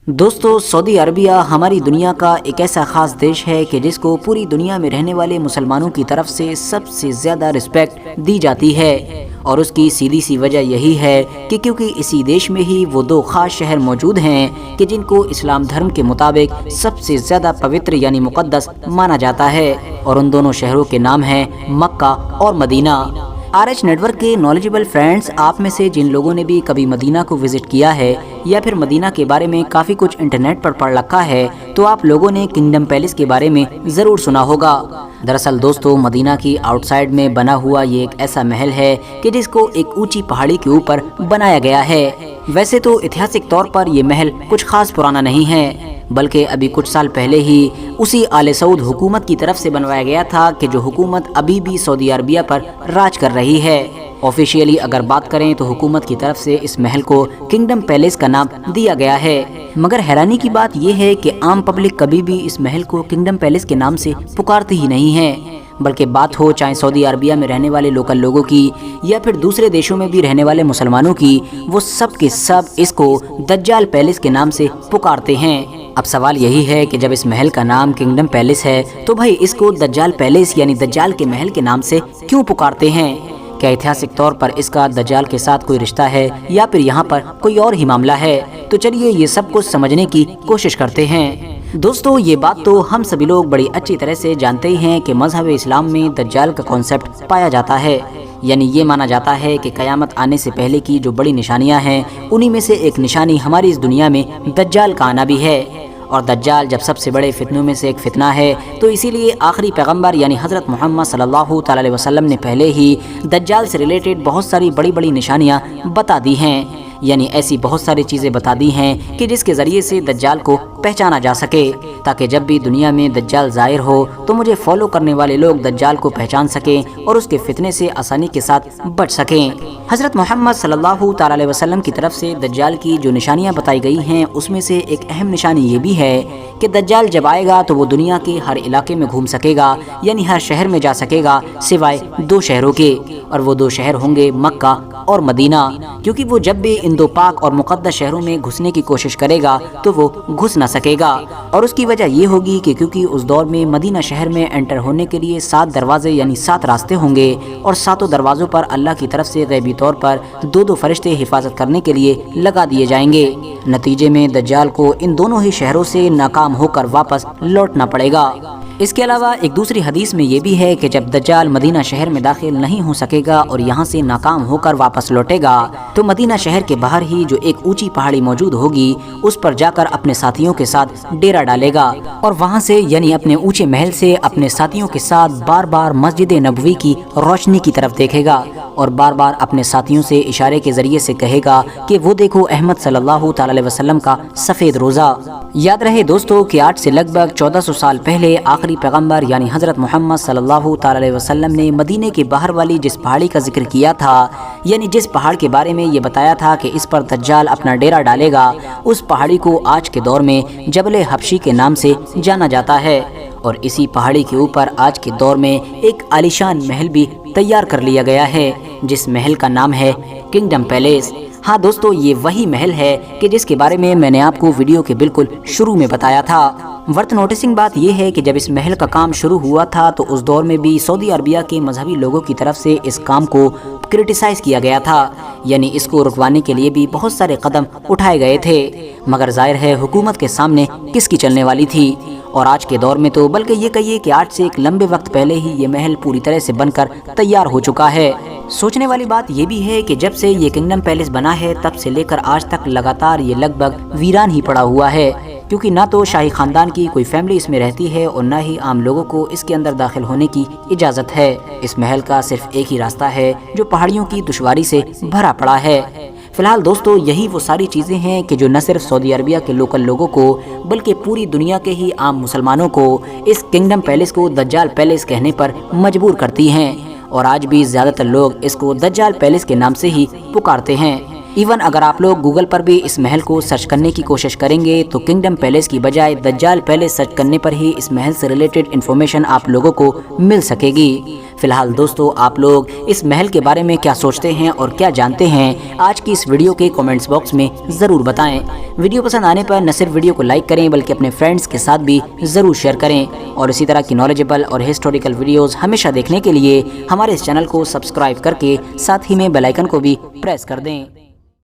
دوستو، سعودی عربیہ ہماری دنیا کا ایک ایسا خاص دیش ہے کہ جس کو پوری دنیا میں رہنے والے مسلمانوں کی طرف سے سب سے زیادہ رسپیکٹ دی جاتی ہے، اور اس کی سیدھی سی وجہ یہی ہے کہ کیونکہ اسی دیش میں ہی وہ دو خاص شہر موجود ہیں کہ جن کو اسلام دھرم کے مطابق سب سے زیادہ پوتر یعنی مقدس مانا جاتا ہے، اور ان دونوں شہروں کے نام ہیں مکہ اور مدینہ۔ RH نیٹ ورک کے نالجبل فرینڈز، آپ میں سے جن لوگوں نے بھی کبھی مدینہ کو وزٹ کیا ہے یا پھر مدینہ کے بارے میں کافی کچھ انٹرنیٹ پر پڑھ رکھا ہے، تو آپ لوگوں نے کنگڈم پیلس کے بارے میں ضرور سنا ہوگا۔ دراصل دوستو، مدینہ کی آؤٹ سائڈ میں بنا ہوا یہ ایک ایسا محل ہے کہ جس کو ایک اونچی پہاڑی کے اوپر بنایا گیا ہے۔ ویسے تو ایتہاسک طور پر یہ محل کچھ خاص پرانا نہیں ہے، بلکہ ابھی کچھ سال پہلے ہی اسی آل سعود حکومت کی طرف سے بنوایا گیا تھا کہ جو حکومت ابھی بھی سعودی عربیہ پر راج کر رہی ہے۔ آفیشیلی اگر بات کریں تو حکومت کی طرف سے اس محل کو کنگڈم پیلس کا نام دیا گیا ہے، مگر حیرانی کی بات یہ ہے کہ عام پبلک کبھی بھی اس محل کو کنگڈم پیلس کے نام سے پکارتی ہی نہیں ہے، بلکہ بات ہو چاہے سعودی عربیہ میں رہنے والے لوکل لوگوں کی یا پھر دوسرے دیشوں میں بھی رہنے والے مسلمانوں کی، وہ سب کے سب اس کو دجال پیلس کے نام سے پکارتے ہیں۔ اب سوال یہی ہے کہ جب اس محل کا نام کنگڈم پیلس ہے تو بھائی اس کو دجال پیلس یعنی دجال کے محل کے نام سے کیوں پکارتے ہیں؟ کیا ایتہاسک طور پر اس کا دجال کے ساتھ کوئی رشتہ ہے یا پھر یہاں پر کوئی اور ہی معاملہ ہے؟ تو چلیے یہ سب کچھ سمجھنے کی کوشش کرتے ہیں۔ دوستو، یہ بات تو ہم سبھی لوگ بڑی اچھی طرح سے جانتے ہی ہیں کہ مذہب اسلام میں دجال کا کانسیپٹ پایا جاتا ہے، یعنی یہ مانا جاتا ہے کہ قیامت آنے سے پہلے کی جو بڑی نشانیاں ہیں انہی میں سے ایک نشانی ہماری اس دنیا میں دجال کا آنا بھی ہے، اور دجال جب سب سے بڑے فتنوں میں سے ایک فتنہ ہے تو اسی لیے آخری پیغمبر یعنی حضرت محمد صلی اللہ تعالی علیہ وسلم نے پہلے ہی دجال سے ریلیٹڈ بہت ساری بڑی بڑی نشانیاں بتا دی ہیں، یعنی ایسی بہت ساری چیزیں بتا دی ہیں کہ جس کے ذریعے سے دجال کو پہچانا جا سکے، تاکہ جب بھی دنیا میں دجال ظاہر ہو تو مجھے فالو کرنے والے لوگ دجال کو پہچان سکیں اور اس کے فتنے سے آسانی کے ساتھ بچ سکیں۔ حضرت محمد صلی اللہ تعالی علیہ وسلم کی طرف سے دجال کی جو نشانیاں بتائی گئی ہیں اس میں سے ایک اہم نشانی یہ بھی ہے کہ دجال جب آئے گا تو وہ دنیا کے ہر علاقے میں گھوم سکے گا، یعنی ہر شہر میں جا سکے گا سوائے دو شہروں کے، اور وہ دو شہر ہوں گے مکہ اور مدینہ، کیونکہ وہ جب بھی ان دو پاک اور مقدس شہروں میں گھسنے کی کوشش کرے گا تو وہ گھس نہ سکے گا، اور اس کی وجہ یہ ہوگی کہ کیونکہ اس دور میں مدینہ شہر میں انٹر ہونے کے لیے 7 دروازے یعنی 7 راستے ہوں گے، اور 7 دروازوں پر اللہ کی طرف سے غیبی طور پر 2 فرشتے حفاظت کرنے کے لیے لگا دیے جائیں گے۔ نتیجے میں دجال کو ان دونوں ہی شہروں سے ناکام ہو کر واپس لوٹنا پڑے گا۔ اس کے علاوہ ایک دوسری حدیث میں یہ بھی ہے کہ جب دجال مدینہ شہر میں داخل نہیں ہو سکے گا اور یہاں سے ناکام ہو کر واپس لوٹے گا تو مدینہ شہر کے باہر ہی جو ایک اونچی پہاڑی موجود ہوگی اس پر جا کر اپنے ساتھیوں کے ساتھ ڈیرا ڈالے گا، اور وہاں سے یعنی اپنے اونچے محل سے اپنے ساتھیوں کے ساتھ بار بار مسجد نبوی کی روشنی کی طرف دیکھے گا، اور بار بار اپنے ساتھیوں سے اشارے کے ذریعے سے کہے گا کہ وہ دیکھو احمد صلی اللہ تعالی علیہ وسلم کا سفید روزہ۔ یاد رہے دوستو کہ آج سے لگ بھگ 1400 سال پہلے آخری پیغمبر یعنی حضرت محمد صلی اللہ تعالی علیہ وسلم نے مدینے کے باہر والی جس پہاڑی کا ذکر کیا تھا، یعنی جس پہاڑ کے بارے میں یہ بتایا تھا کہ اس پر دجال اپنا ڈیرا ڈالے گا، اس پہاڑی کو آج کے دور میں جبل حبشی کے نام سے جانا جاتا ہے، اور اسی پہاڑی کے اوپر آج کے دور میں ایک عالیشان محل بھی تیار کر لیا گیا ہے جس محل کا نام ہے کنگڈم پیلس۔ ہاں دوستو، یہ وہی محل ہے کہ جس کے بارے میں نے آپ کو ویڈیو کے بالکل شروع میں بتایا تھا۔ ورث نوٹسنگ بات یہ ہے کہ جب اس محل کا کام شروع ہوا تھا تو اس دور میں بھی سعودی عربیہ کے مذہبی لوگوں کی طرف سے اس کام کو کرٹیسائز کیا گیا تھا، یعنی اس کو رکوانے کے لیے بھی بہت سارے قدم اٹھائے گئے تھے، مگر ظاہر ہے حکومت کے سامنے کس کی چلنے والی تھی، اور آج کے دور میں تو بلکہ یہ کہیے کہ آج سے ایک لمبے وقت پہلے ہی یہ محل پوری طرح سے بن کر تیار ہو چکا ہے۔ سوچنے والی بات یہ بھی ہے کہ جب سے یہ کنگڈم پیلس بنا ہے تب سے لے کر آج تک لگاتار یہ لگ بھگ ویران ہی پڑا ہوا ہے، کیونکہ نہ تو شاہی خاندان کی کوئی فیملی اس میں رہتی ہے اور نہ ہی عام لوگوں کو اس کے اندر داخل ہونے کی اجازت ہے۔ اس محل کا صرف ایک ہی راستہ ہے جو پہاڑیوں کی دشواری سے بھرا پڑا ہے۔ فی الحال دوستو، یہی وہ ساری چیزیں ہیں کہ جو نہ صرف سعودی عربیہ کے لوکل لوگوں کو بلکہ پوری دنیا کے ہی عام مسلمانوں کو اس کنگڈم پیلس کو دجال پیلس کہنے پر مجبور کرتی ہیں، اور آج بھی زیادہ تر لوگ اس کو دجال پیلس کے نام سے ہی پکارتے ہیں۔ ایون اگر آپ لوگ گوگل پر بھی اس محل کو سرچ کرنے کی کوشش کریں گے تو کنگڈم پیلس کی بجائے دجال پیلس سرچ کرنے پر ہی اس محل سے ریلیٹڈ انفارمیشن آپ لوگوں کو مل سکے گی۔ فی الحال دوستو آپ لوگ اس محل کے بارے میں کیا سوچتے ہیں اور کیا جانتے ہیں، آج کی اس ویڈیو کے کومنٹس باکس میں ضرور بتائیں۔ ویڈیو پسند آنے پر نہ صرف ویڈیو کو لائک کریں بلکہ اپنے فرینڈز کے ساتھ بھی ضرور شیئر کریں، اور اسی طرح کی نالجبل اور ہسٹوریکل ویڈیوز ہمیشہ دیکھنے کے لیے ہمارے اس چینل کو سبسکرائب کر کے ساتھ ہی میں بیل آئیکن کو بھی پریس کر دیں۔